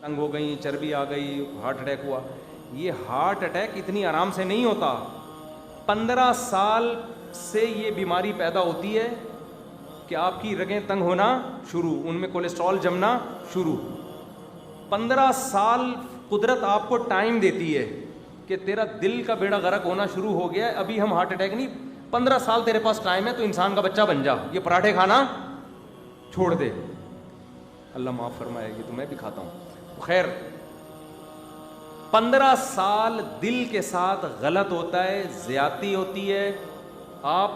تنگ ہو گئی, چربی آ گئی, ہارٹ اٹیک ہوا. یہ ہارٹ اٹیک اتنی آرام سے نہیں ہوتا. 15 سال سے یہ بیماری پیدا ہوتی ہے کہ آپ کی رگیں تنگ ہونا شروع, ان میں کولیسٹرول جمنا شروع. 15 سال قدرت آپ کو ٹائم دیتی ہے کہ تیرا دل کا بیڑا غرق ہونا شروع ہو گیا ہے, ابھی ہم ہارٹ اٹیک نہیں, 15 سال تیرے پاس ٹائم ہے, تو انسان کا بچہ بن جا, یہ پراٹھے کھانا چھوڑ دے. اللہ معاف فرمائے گی تو میں بھی کھاتا ہوں. خیر, 15 سال دل کے ساتھ غلط ہوتا ہے, زیادتی ہوتی ہے, آپ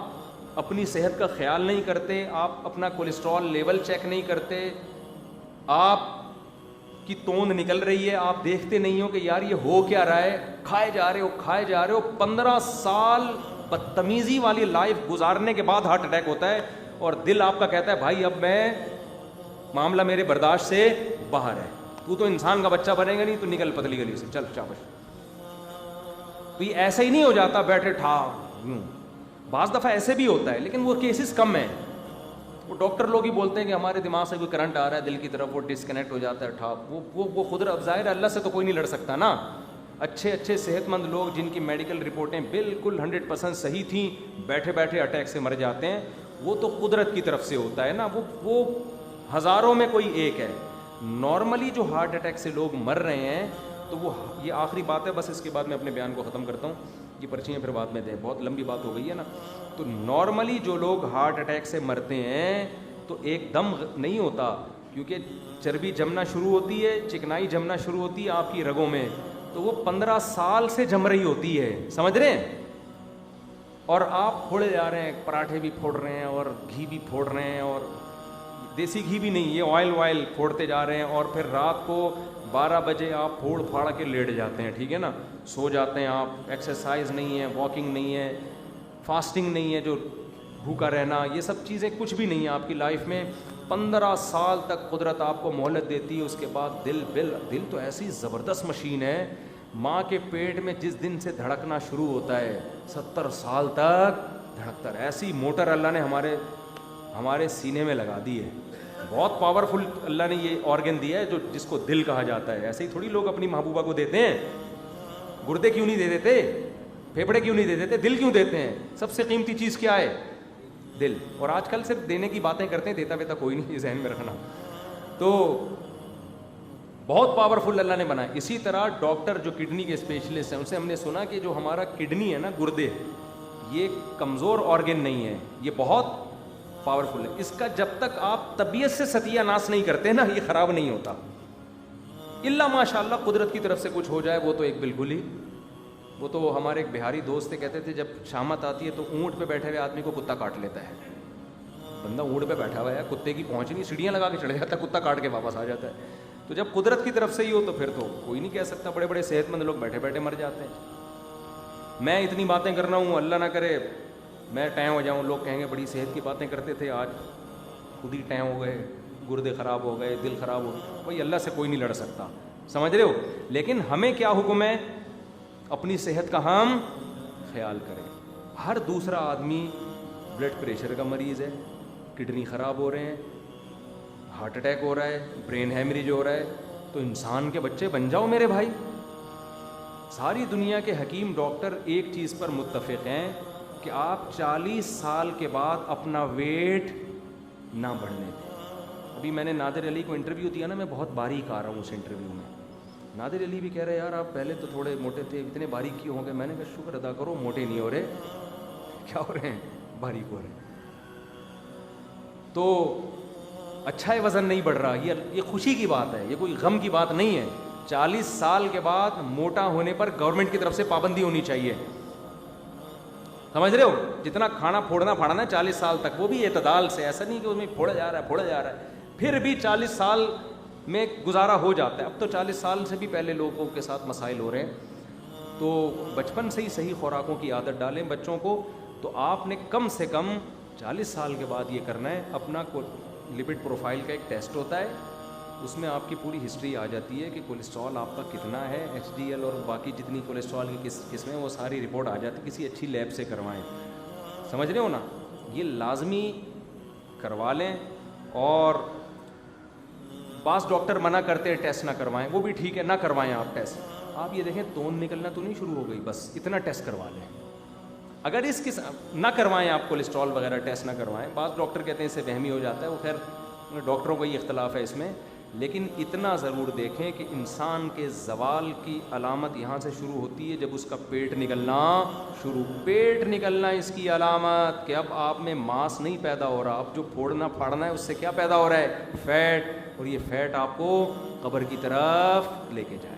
اپنی صحت کا خیال نہیں کرتے, آپ اپنا کولیسٹرول لیول چیک نہیں کرتے, آپ کی توند نکل رہی ہے, آپ دیکھتے نہیں ہو کہ یار یہ ہو کیا رہا ہے, کھائے جا رہے ہو. 15 سال بدتمیزی والی لائف گزارنے کے بعد ہارٹ اٹیک ہوتا ہے, اور دل آپ کا کہتا ہے بھائی اب میں معاملہ میرے برداشت سے باہر ہے, تو انسان کا بچہ بنے گا نہیں, تو نکل پتلی گلی سے, چل شاباش. تو یہ ایسا ہی نہیں ہو جاتا بیٹھے ٹھا یوں, بعض دفعہ ایسے بھی ہوتا ہے, لیکن وہ کیسز کم ہیں. وہ ڈاکٹر لوگ ہی بولتے ہیں کہ ہمارے دماغ سے کوئی کرنٹ آ رہا ہے دل کی طرف, وہ ڈسکنیکٹ ہو جاتا ہے ٹھا, وہ خود ظاہر ہے اللہ سے تو کوئی نہیں لڑ سکتا نا. اچھے صحت مند لوگ جن کی میڈیکل رپورٹیں بالکل 100% صحیح تھیں, بیٹھے بیٹھے اٹیک سے مر جاتے ہیں. وہ تو قدرت کی طرف سے ہوتا ہے نا, وہ ہزاروں میں کوئی ایک ہے. نارملی جو ہارٹ اٹیک سے لوگ مر رہے ہیں, تو وہ یہ آخری بات ہے بس, اس کے بعد میں اپنے بیان کو ختم کرتا ہوں, یہ پرچیاں پھر بعد میں دیں, بہت لمبی بات ہو گئی ہے نا. تو نارملی جو لوگ ہارٹ اٹیک سے مرتے ہیں تو ایک دم نہیں ہوتا, کیونکہ چربی جمنا شروع ہوتی ہے, چکنائی جمنا شروع ہوتی ہے آپ کی رگوں میں, تو وہ 15 سال سے جم رہی ہوتی ہے, سمجھ رہے ہیں. اور آپ پھوڑے جا رہے ہیں, پراٹھے بھی پھوڑ رہے ہیں اور گھی بھی پھوڑ رہے ہیں, اور دیسی گھی بھی نہیں, یہ آئل پھوڑتے جا رہے ہیں, اور پھر رات کو 12 بجے آپ پھوڑ پھاڑ کے لیٹ جاتے ہیں, ٹھیک ہے نا, سو جاتے ہیں آپ. ایکسرسائز نہیں ہے, واکنگ نہیں ہے, فاسٹنگ نہیں ہے, جو بھوکا رہنا, یہ سب چیزیں کچھ بھی نہیں ہے آپ کی لائف میں. 15 سال تک قدرت آپ کو مہلت دیتی ہے. اس کے بعد دل تو ایسی زبردست مشین ہے, ماں کے پیٹ میں جس دن سے دھڑکنا شروع ہوتا ہے 70 سال تک دھڑکتا ہے. ایسی موٹر اللہ نے ہمارے سینے میں لگا دی ہے. بہت پاورفل اللہ نے یہ آرگن دیا ہے جو جس کو دل کہا جاتا ہے. ایسے ہی تھوڑی لوگ اپنی محبوبہ کو دیتے ہیں, گردے کیوں نہیں دے دیتے, پھیپھڑے کیوں نہیں دے دیتے, دل کیوں دیتے ہیں. سب سے قیمتی چیز کیا ہے, دل. اور آج کل صرف دینے کی باتیں کرتے ہیں, دیتا ویتا کوئی نہیں, یہ ذہن میں رکھنا. تو بہت پاورفل اللہ نے بنایا. اسی طرح ڈاکٹر جو کڈنی کے اسپیشلسٹ ہیں, ان سے ہم نے سنا کہ جو ہمارا کڈنی ہے نا, گردے, یہ کمزور آرگن نہیں ہے, یہ بہت پاورفل ہے. اس کا جب تک آپ طبیعت سے ستیہ ناش نہیں کرتے نا, یہ خراب نہیں ہوتا. اللہ ماشاء اللہ قدرت کی طرف سے کچھ ہو جائے, وہ تو ایک بالکل ہی, وہ تو ہمارے ایک بہاری دوست تھے, کہتے تھے جب شامت آتی ہے تو اونٹ پہ بیٹھے ہوئے آدمی کو کتا کاٹ لیتا ہے. بندہ اونٹ پہ بیٹھا ہوا ہے, کتے کی پہنچ نہیں, سیڑھیاں لگا کے چڑھ جاتا ہے, کتا کاٹ کے واپس آ جاتا ہے. تو جب قدرت کی طرف سے ہی ہو تو پھر تو کوئی نہیں کہہ سکتا. بڑے بڑے صحت مند لوگ بیٹھے بیٹھے مر جاتے ہیں. میں اتنی باتیں کر رہا ہوں, اللہ نہ کرے میں ٹائم ہو جاؤں, لوگ کہیں گے بڑی صحت کی باتیں کرتے تھے, آج خود ہی ٹائم ہو گئے, گردے خراب ہو گئے, دل خراب ہو گئے. بھائی اللہ سے کوئی نہیں لڑ سکتا, سمجھ رہے ہو. لیکن ہمیں کیا حکم ہے, اپنی صحت کا ہم خیال کریں. ہر دوسرا آدمی بلڈ پریشر کا مریض ہے, کڈنی خراب ہو رہے ہیں, ہارٹ اٹیک ہو رہا ہے, برین ہیمریج ہو رہا ہے. تو انسان کے بچے بن جاؤ میرے بھائی. ساری دنیا کے حکیم ڈاکٹر ایک چیز پر متفق ہیں کہ آپ 40 سال کے بعد اپنا ویٹ نہ بڑھنے دیں. ابھی میں نے نادر علی کو انٹرویو دیا نا, میں بہت باریک آ رہا ہوں اس انٹرویو میں. نادر علی بھی کہہ رہے یار آپ پہلے تو تھوڑے موٹے تھے, اتنے باریک کیوں ہو گئے. میں نے کہا شکر ادا کرو, موٹے نہیں ہو رہے, کیا ہو رہے ہیں, باریک ہو رہے ہیں. تو اچھا ہے, وزن نہیں بڑھ رہا, یہ خوشی کی بات ہے, یہ کوئی غم کی بات نہیں ہے. 40 سال کے بعد موٹا ہونے پر گورنمنٹ کی طرف سے پابندی ہونی چاہیے, سمجھ رہے ہو. جتنا کھانا پھوڑنا پھاڑنا 40 سال تک, وہ بھی اعتدال سے, ایسا نہیں کہ اس میں پھوڑا جا رہا ہے. پھر بھی 40 سال میں گزارا ہو جاتا ہے. اب تو 40 سال سے بھی پہلے لوگوں کے ساتھ مسائل ہو رہے ہیں. تو بچپن سے ہی صحیح خوراکوں کی عادت ڈالیں بچوں کو. تو آپ نے کم سے کم 40 سال کے بعد یہ کرنا ہے. اپنا لپڈ پروفائل کا ایک ٹیسٹ ہوتا ہے, اس میں آپ کی پوری ہسٹری آ جاتی ہے کہ کولیسٹرول آپ کا کتنا ہے, ایچ ڈی ایل اور باقی جتنی کولیسٹرول کی قسمیں, وہ ساری رپورٹ آ جاتی ہے. کسی اچھی لیب سے کروائیں, سمجھ رہے ہو نا, یہ لازمی کروا لیں. اور بعض ڈاکٹر منع کرتے ہیں ٹیسٹ نہ کروائیں، وہ بھی ٹھیک ہے، نہ کروائیں آپ ٹیسٹ. آپ یہ دیکھیں توند نکلنا تو نہیں شروع ہو گئی، بس اتنا ٹیسٹ کروا لیں. اگر اس کی نہ کروائیں، آپ کولیسٹرول وغیرہ ٹیسٹ نہ کروائیں. بعض ڈاکٹر کہتے ہیں اس سے وہمی ہو جاتا ہے، وہ خیر ڈاکٹروں کا ہی اختلاف ہے اس میں. لیکن اتنا ضرور دیکھیں کہ انسان کے زوال کی علامت یہاں سے شروع ہوتی ہے جب اس کا پیٹ نکلنا اس کی علامت، کہ اب آپ میں ماس نہیں پیدا ہو رہا، اب جو پھوڑنا پھاڑنا ہے اس سے کیا پیدا ہو رہا ہے؟ فیٹ. اور یہ فیٹ آپ کو قبر کی طرف لے کے جائے.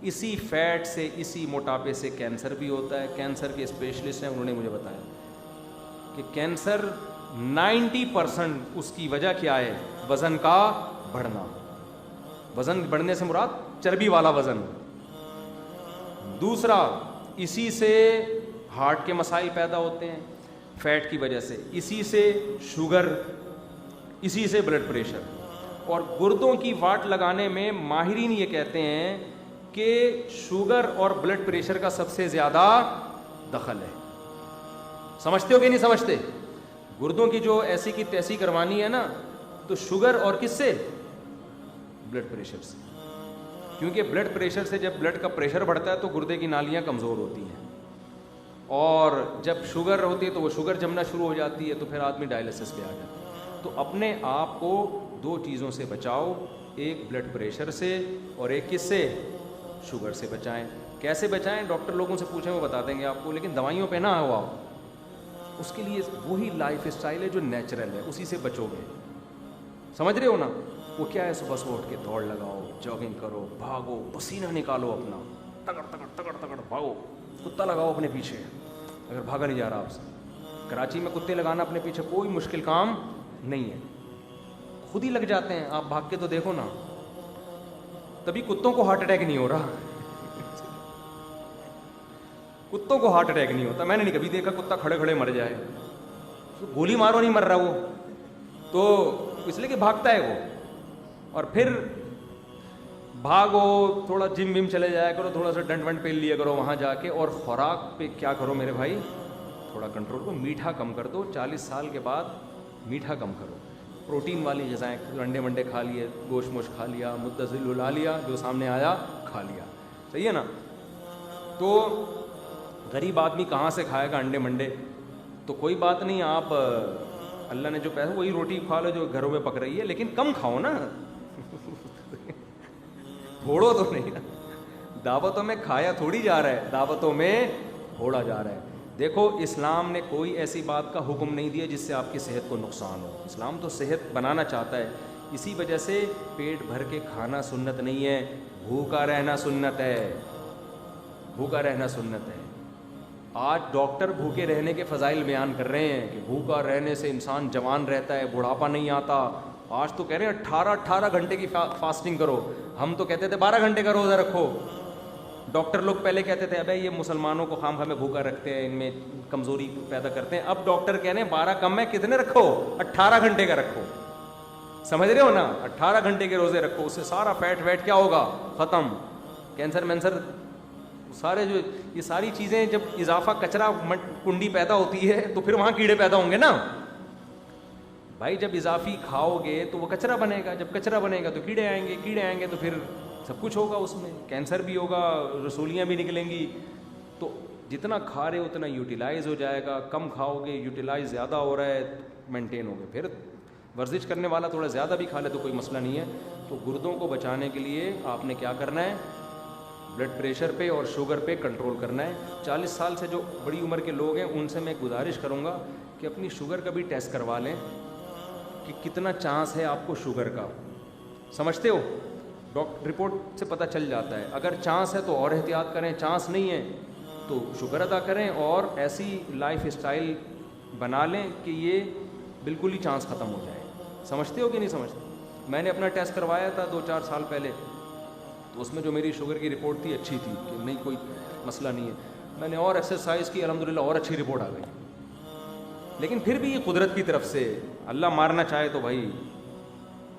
اسی فیٹ سے، اسی موٹاپے سے کینسر بھی ہوتا ہے. کینسر کے اسپیشلسٹ ہیں، انہوں نے مجھے بتایا کہ کینسر 90% اس کی وجہ کیا ہے؟ وزن کا بڑھنا. وزن بڑھنے سے مراد چربی والا وزن. دوسرا، اسی سے ہارٹ کے مسائل پیدا ہوتے ہیں فیٹ کی وجہ سے، اسی سے شوگر، اسی سے بلڈ پریشر. اور گردوں کی واٹ لگانے میں ماہرین یہ کہتے ہیں کہ شوگر اور بلڈ پریشر کا سب سے زیادہ دخل ہے. سمجھتے ہو کہ نہیں سمجھتے؟ گردوں کی جو ایسی کی تیسی کروانی ہے نا، تو شوگر اور کس سے؟ بلڈ پریشر سے. کیونکہ بلڈ پریشر سے جب بلڈ کا پریشر بڑھتا ہے تو گردے کی نالیاں کمزور ہوتی ہیں، اور جب شوگر ہوتی ہے تو وہ شوگر جمنا شروع ہو جاتی ہے، تو پھر آدمی ڈائلسس پہ آ جاتا ہے. تو اپنے آپ کو دو چیزوں سے بچاؤ، ایک بلڈ پریشر سے اور ایک کس سے؟ شوگر سے بچائیں. کیسے بچائیں؟ ڈاکٹر لوگوں سے پوچھیں، وہ بتا دیں گے آپ کو. لیکن دوائیوں پہ نہ آؤ آپ. اس کے لیے وہی لائف اسٹائل ہے جو نیچرل ہے، اسی سے بچو گے. سمجھ رہے ہو نا؟ وہ کیا ہے؟ صبح صبح اٹھ کے دوڑ لگاؤ، جاگنگ کرو، بھاگو، پسینہ نکالو اپنا، تگڑ تگڑ تگڑ تگڑ بھاگو. کتا لگاؤ اپنے پیچھے اگر بھاگا نہیں جا رہا آپ سے. کراچی میں کتے لگانا اپنے پیچھے کوئی مشکل کام نہیں ہے، خود ہی لگ جاتے ہیں. آپ بھاگ کے تو دیکھو نا، تبھی کتوں کو ہارٹ اٹیک نہیں ہو رہا. کتوں کو ہارٹ اٹیک نہیں ہوتا. میں نے نہیں کبھی دیکھا کتا کھڑے کھڑے مر جائے. گولی مارو نہیں مر رہا وہ تو، اس لیے کہ بھاگتا ہے وہ. اور پھر بھاگو، تھوڑا جم وم چلے جایا کرو، تھوڑا سا ڈنڈ ونڈ پہن لیا کرو وہاں جا کے. اور خوراک پہ کیا کرو میرے بھائی؟ تھوڑا کنٹرول کرو، میٹھا کم کر دو. 40 سال کے بعد میٹھا کم کرو. پروٹین والی غذائیں، انڈے منڈے کھا لیے، گوشت موش کھا لیا، متصل الا لیا، جو سامنے آیا کھا لیا. صحیح ہے نا؟ تو غریب آدمی کہاں سے کھائے گا انڈے منڈے؟ تو کوئی بات نہیں، آپ اللہ نے جو پیسہ وہی روٹی کھا لو جو گھروں میں پک رہی ہے، لیکن کم کھاؤ نا. پھوڑو تو نہیں نا. دعوتوں میں کھایا تھوڑی جا رہا ہے، دعوتوں میں پھوڑا جا رہا ہے. دیکھو، اسلام نے کوئی ایسی بات کا حکم نہیں دیا جس سے آپ کی صحت کو نقصان ہو. اسلام تو صحت بنانا چاہتا ہے. اسی وجہ سے پیٹ بھر کے کھانا سنت نہیں ہے، بھوکا رہنا سنت ہے. بھوکا رہنا سنت ہے. آج ڈاکٹر بھوکے رہنے کے فضائل بیان کر رہے ہیں کہ بھوکا رہنے سے انسان جوان رہتا ہے، بڑھاپا نہیں آتا. آج تو کہہ رہے ہیں 18 گھنٹے کی فاسٹنگ کرو. ہم تو کہتے تھے 12 گھنٹے کا روزہ رکھو. ڈاکٹر لوگ پہلے کہتے تھے ابے یہ مسلمانوں کو خام خامے بھوکا رکھتے ہیں، ان میں کمزوری پیدا کرتے ہیں. اب ڈاکٹر کہہ رہے ہیں 12 کم ہے، کتنے رکھو؟ 18 گھنٹے کا رکھو. سمجھ رہے ہو نا؟ 18 گھنٹے کے روزے رکھو، اس سے سارا فیٹ ویٹ کیا ہوگا؟ ختم. کینسر مینسر سارے جو یہ ساری چیزیں، جب اضافہ کچرا کنڈی پیدا ہوتی ہے تو پھر وہاں کیڑے پیدا ہوں گے نا بھائی. جب اضافی کھاؤ گے تو وہ کچرا بنے گا، جب کچرا بنے گا تو کیڑے آئیں گے، کیڑے آئیں گے تو پھر سب کچھ ہوگا اس میں. کینسر بھی ہوگا، رسولیاں بھی نکلیں گی. تو جتنا کھا رہے اتنا یوٹیلائز ہو جائے گا. کم کھاؤ گے، یوٹیلائز زیادہ ہو رہا ہے، مینٹین ہو گئے. پھر ورزش کرنے والا تھوڑا زیادہ بھی کھا لے تو کوئی مسئلہ نہیں ہے. تو گردوں کو بچانے کے لیے آپ نے کیا کرنا ہے؟ بلڈ پریشر پہ اور شوگر پہ کنٹرول کرنا ہے. 40 سال سے جو بڑی عمر کے لوگ ہیں ان سے میں گزارش کروں گا کہ اپنی شوگر کا بھی ٹیسٹ کروا لیں کہ کتنا چانس ہے آپ کو شوگر کا. سمجھتے ہو؟ ڈاکٹر رپورٹ سے پتہ چل جاتا ہے. اگر چانس ہے تو اور احتیاط کریں، چانس نہیں ہے تو شکر ادا کریں اور ایسی لائف اسٹائل بنا لیں کہ یہ بالکل ہی چانس ختم ہو جائے. سمجھتے ہو کہ نہیں سمجھتے؟ میں نے اپنا ٹیسٹ کروایا تھا 2-4 سال پہلے، تو اس میں جو میری شوگر کی رپورٹ تھی اچھی تھی کہ نہیں کوئی مسئلہ نہیں ہے. میں نے اور ایکسرسائز کی، الحمدللہ اور اچھی رپورٹ آ گئی. لیکن پھر بھی یہ قدرت کی طرف سے، اللہ مارنا چاہے تو بھائی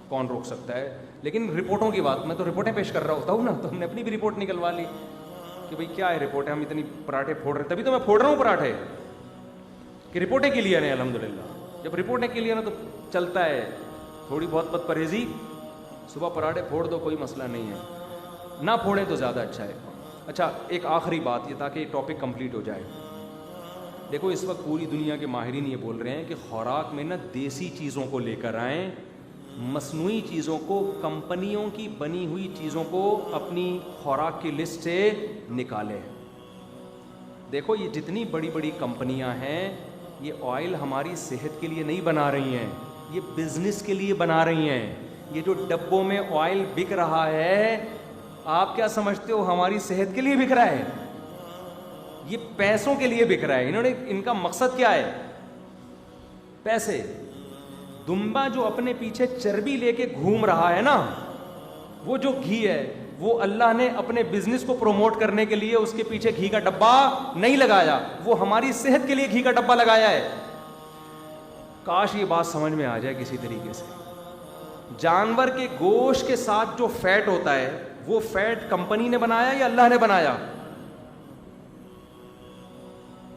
کون روک سکتا ہے. لیکن رپورٹوں کی بات، میں تو رپورٹیں پیش کر رہا ہوتا ہوں نا، تو ہم نے اپنی بھی رپورٹ نکلوا لی کہ بھئی کیا ہے رپورٹ ہے، ہم اتنی پراٹھے پھوڑ رہے ہیں. تبھی تو میں پھوڑ رہا ہوں پراٹھے کہ رپورٹیں کلیئر ہیں الحمدللہ. جب رپورٹیں کلیئر ہیں تو چلتا ہے. تھوڑی بہت بد پرہیزی صبح پراٹھے پھوڑ دو کوئی مسئلہ نہیں ہے, نہ پھوڑیں تو زیادہ اچھا ہے. اچھا ایک آخری بات یہ تاکہ ٹاپک کمپلیٹ ہو جائے. دیکھو اس وقت پوری دنیا کے ماہرین یہ بول رہے ہیں کہ خوراک میں نا دیسی چیزوں کو لے کر آئیں, مصنوعی چیزوں کو, کمپنیوں کی بنی ہوئی چیزوں کو اپنی خوراک کی لسٹ سے نکالیں. دیکھو یہ جتنی بڑی بڑی کمپنیاں ہیں یہ آئل ہماری صحت کے لیے نہیں بنا رہی ہیں, یہ بزنس کے لیے بنا رہی ہیں. یہ جو ڈبوں میں آئل بک رہا ہے آپ کیا سمجھتے ہو ہماری صحت کے لیے بک رہا ہے؟ یہ پیسوں کے لیے بک رہا ہے. انہوں نے, ان کا مقصد کیا ہے؟ پیسے. دمبا جو اپنے پیچھے چربی لے کے گھوم رہا ہے نا, وہ جو گھی ہے وہ اللہ نے اپنے بزنس کو پروموٹ کرنے کے لیے اس کے پیچھے گھی کا ڈبہ نہیں لگایا, وہ ہماری صحت کے لیے گھی کا ڈبہ لگایا ہے. کاش یہ بات سمجھ میں آ جائے کسی طریقے سے. جانور کے گوشت کے ساتھ جو فیٹ ہوتا ہے وہ فیٹ کمپنی نے بنایا یا اللہ نے بنایا؟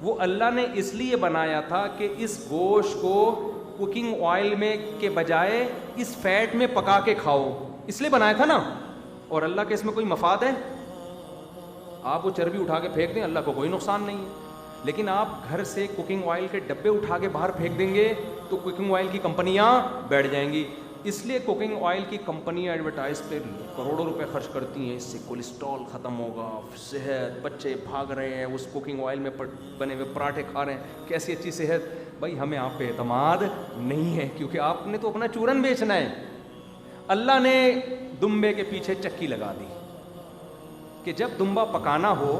وہ اللہ نے اس لیے بنایا تھا کہ اس گوشت کو کوکنگ آئل میں کے بجائے اس فیٹ میں پکا کے کھاؤ, اس لیے بنایا تھا نا. اور اللہ کے اس میں کوئی مفاد ہے؟ آپ وہ چربی اٹھا کے پھینک دیں, اللہ کو کوئی نقصان نہیں ہے. لیکن آپ گھر سے کوکنگ آئل کے ڈبے اٹھا کے باہر پھینک دیں گے تو کوکنگ آئل کی کمپنیاں بیٹھ جائیں گی. اس لیے کوکنگ آئل کی کمپنیاں ایڈورٹائز پہ کروڑوں روپے خرچ کرتی ہیں, اس سے کولیسٹرول ختم ہوگا, صحت, بچے بھاگ رہے ہیں اس کوکنگ آئل میں بنے ہوئے پراٹھے کھا رہے ہیں, کیسی اچھی صحت. بھائی ہمیں آپ پہ اعتماد نہیں ہے کیونکہ آپ نے تو اپنا چورن بیچنا ہے. اللہ نے دمبے کے پیچھے چکی لگا دی کہ جب دمبا پکانا ہو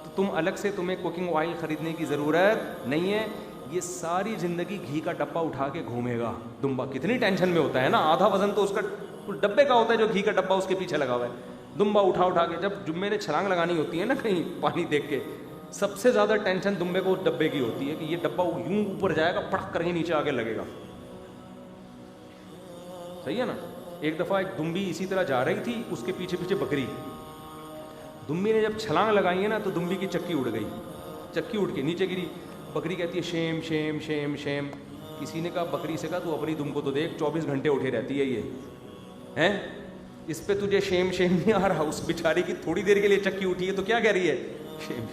تو تم الگ سے, تمہیں کوکنگ آئل خریدنے کی ضرورت نہیں ہے. یہ ساری زندگی گھی کا ڈبہ اٹھا کے گھومے گا دمبا. کتنی ٹینشن میں ہوتا ہے نا, آدھا وزن تو اس کا ڈبے کا ہوتا ہے جو گھی کا ڈبہ اس کے پیچھے لگا ہوا ہے. دمبا اٹھا کے جب جمعے نے چھلانگ لگانی ہوتی ہے نا کہیں پانی دیکھ کے, سب سے زیادہ ٹینشن دمبے کو ڈبے کی ہوتی ہے کہ یہ ڈبہ یوں اوپر جائے گا, پڑک کر ہی نیچے آگے لگے گا. صحیح ہے نا. ایک دفعہ ایک دمبی اسی طرح جا رہی تھی, اس کے پیچھے پیچھے بکری. دمبی نے جب چھلانگ لگائی ہے نا تو دمبی کی چکی اڑ گئی, چکی اڑ کے نیچے گری. بکری کہتی ہے شیم شیم شیم شیم. کسی نے کہا بکری سے کہا تو اپنی دم کو تو دیکھ 24 گھنٹے اٹھے رہتی ہے یہ ہیں, اس پہ تجھے شیم شیم نہیں آ رہا. اس بیچاری کی تھوڑی دیر کے لیے چکی اٹھی ہے تو کیا کہہ رہی ہے شیم.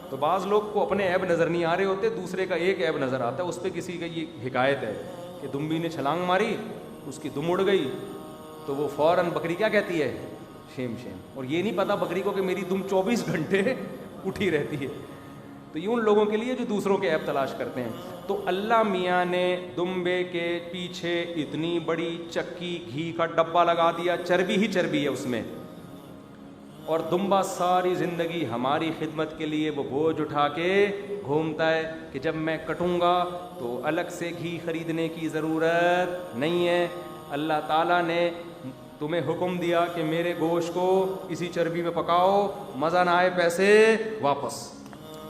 تو بعض لوگ کو اپنے عیب نظر نہیں آ رہے ہوتے, دوسرے کا ایک عیب نظر آتا ہے. اس پہ کسی کا یہ حکایت ہے کہ دمبی نے چھلانگ ماری, اس کی دم اڑ گئی تو وہ فوراً بکری کیا کہتی ہے شیم شیم. اور یہ نہیں پتا بکری کو کہ میری دم 24 گھنٹے اٹھی رہتی ہے. تو یہ ان لوگوں کے لیے جو دوسروں کے عیب تلاش کرتے ہیں. تو اللہ میاں نے دمبے کے پیچھے اتنی بڑی چکی گھی کا ڈبہ لگا دیا, چربی ہی چربی ہے اس میں, اور دمبا ساری زندگی ہماری خدمت کے لیے وہ بوجھ اٹھا کے گھومتا ہے کہ جب میں کٹوں گا تو الگ سے گھی خریدنے کی ضرورت نہیں ہے. اللہ تعالیٰ نے تمہیں حکم دیا کہ میرے گوشت کو اسی چربی میں پکاؤ, مزہ نہ آئے پیسے واپس.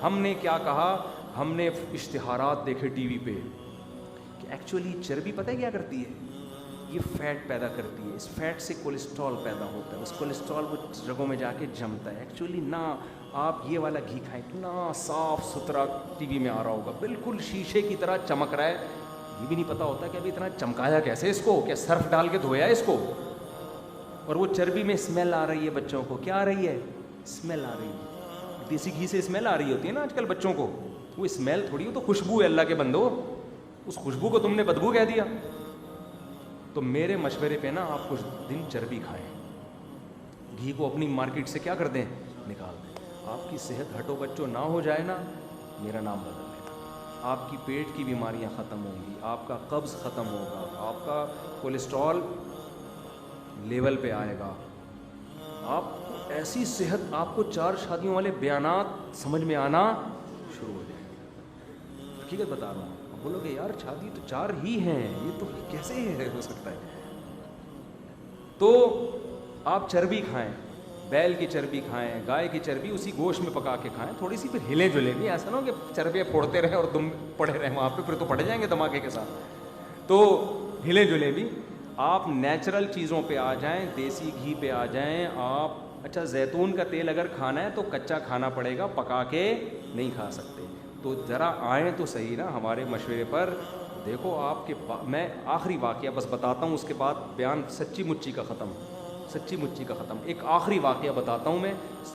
ہم نے کیا کہا, ہم نے اشتہارات دیکھے ٹی وی پہ کہ ایکچولی چربی پتہ ہے کیا کرتی ہے, یہ فیٹ پیدا کرتی ہے, اس فیٹ سے کولیسٹرول پیدا ہوتا ہے, اس کولیسٹرول وہ جگہوں میں جا کے جمتا ہے. ایکچولی نہ آپ یہ والا گھی کھائیں, اتنا صاف ستھرا ٹی وی میں آ رہا ہوگا, بالکل شیشے کی طرح چمک رہا ہے. یہ بھی نہیں پتا ہوتا کہ ابھی اتنا چمکایا کیسے اس کو, کیا سرف ڈال کے دھویا اس کو. اور وہ چربی میں اسمیل آ رہی ہے بچوں کو, کیا آ رہی ہے اسمیل آ رہی ہے. دیسی گھی سے اسمیل آ رہی ہوتی ہے نا آج کل بچوں کو, وہ اسمیل تھوڑی ہو تو خوشبو ہے. اللہ کے بندو, اس خوشبو کو تم نے بدبو کہہ دیا. تو میرے مشورے پہ نا آپ کچھ دن چربی کھائیں, گھی کو اپنی مارکیٹ سے کیا کر دیں, نکال دیں. آپ کی صحت ہٹو بچوں نہ ہو جائے نا, میرا نام بدل لینا. آپ کی پیٹ کی بیماریاں ختم ہوں گی, آپ کا قبض ختم ہوگا, آپ کا کولیسٹرول لیول پہ آئے گا, آپ کو ایسی صحت, آپ کو 4 شادیوں والے بیانات سمجھ میں آنا شروع ہو جائیں گے. حقیقت بتا رہا ہوں. بولو گے یار شادی تو 4 ہی ہیں, یہ تو کیسے ہو سکتا ہے. تو آپ چربی کھائیں, بیل کی چربی کھائیں, گائے کی چربی اسی گوشت میں پکا کے کھائیں, تھوڑی سی پھر ہلیں جلیں بھی. ایسا نہ ہو کہ چربے پھوڑتے رہیں اور دم پڑے رہیں وہاں پہ, پھر تو پڑے جائیں گے دھماکے کے ساتھ. تو ہلیں جلیں بھی. آپ نیچرل چیزوں پہ آ جائیں, دیسی گھی پہ آ جائیں آپ. اچھا زیتون کا تیل اگر کھانا ہے تو کچا کھانا پڑے گا, پکا کے نہیں کھا سکتے. تو ذرا آئیں تو صحیح نا ہمارے مشورے پر, دیکھو آپ کے میں آخری واقعہ بس بتاتا ہوں، اس کے بعد بیان سچی مچی کا ختم، سچی مچی کا ختم. ایک آخری واقعہ بتاتا ہوں میں.